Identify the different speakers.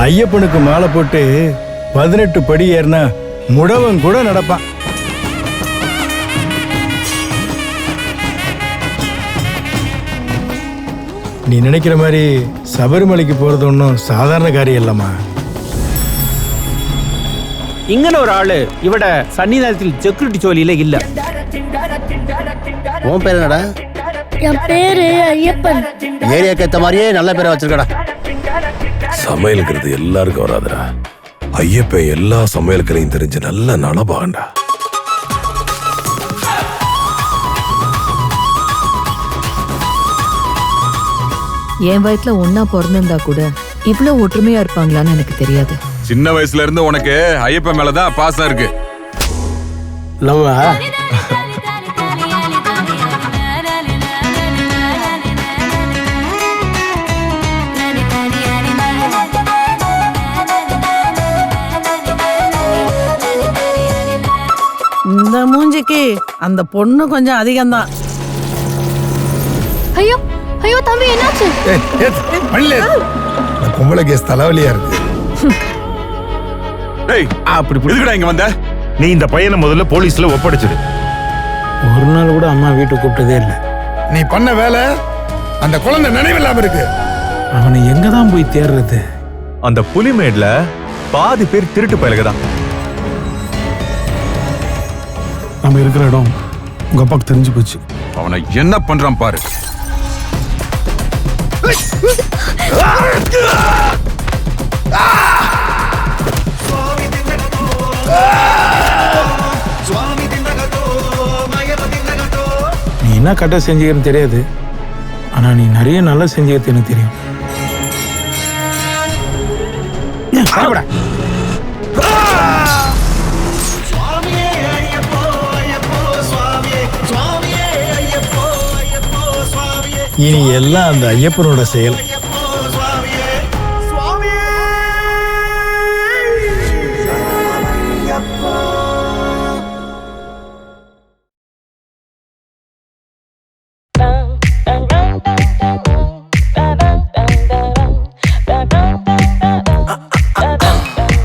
Speaker 1: ஐயப்பனுக்கு மாலை போட்டு 18 படி ஏறினா முடவன் கூட நடப்பான். நீ நினைக்கிற மாதிரி சபரிமலைக்கு போறது ஒன்றும் சாதாரண காரியம் இல்லம்மா.
Speaker 2: இங்கன ஒரு ஆளு இவட சன்னிதானத்தில் செக்யூரிட்டி ஜோலியில இல்ல.
Speaker 3: உன் பேர் என்னடா?
Speaker 4: என் பேரு ஐயப்பன்.
Speaker 3: ஏரியாக்கு ஏத்த மாதிரியே நல்ல பேரை வச்சிருக்கடா.
Speaker 5: சமையல்கிறது எல்லாருக்கும் வராதுடா. ஐயப்பன் எல்லா சமையல்களையும் தெரிஞ்ச நல்ல நலபாகண்டா.
Speaker 6: என் வயசுல ஒன்னா பிறந்திருந்தா கூட இவ்வளவு ஒற்றுமையா இருப்பாங்களான்னு எனக்கு தெரியாது.
Speaker 7: சின்ன வயசுல இருந்து உனக்கு ஐயப்பன் மேலதான் பாசம் இருக்கு.
Speaker 8: இந்த மூஞ்சிக்கு அந்த பொண்ணு கொஞ்சம் அதிகம்தான்.
Speaker 4: ஐயோ ஐயோ தம்பி என்னாச்சு?
Speaker 1: பொம்பளை கேஸ் தலைவலியா இருக்கு.
Speaker 7: அப்படி எதுக்குடா இங்க வந்த?
Speaker 9: நீ இந்த பையனை முதல்ல போலீஸ்ல ஒப்படைச்சிடு.
Speaker 1: ஒரு நாள் கூட அம்மா வீட்டுக்கு கூப்பிட்டதே இல்லை. நீ பண்ண வேலை அந்த குழந்தை நினைவில்லாம இருக்கு. அவனை எங்க தான் போய் தேடுறது?
Speaker 9: அந்த புலிமேட்ல பாதி பேர் திருட்டு பயலுகதான்.
Speaker 1: நம்ம இருக்கிற இடம் உங்க அப்பாவுக்கு தெரிஞ்சு போச்சு.
Speaker 7: அவனை என்ன பண்றான் பாரு.
Speaker 1: நீ என்ன கட்ட செஞ்சுக்கிறன்னு தெரியாது, ஆனா நீ நிறைய நல்லா செஞ்சுக்கிறது எனக்கு தெரியும். இனி எல்லாம் அந்த ஐயப்பனோட செயல்.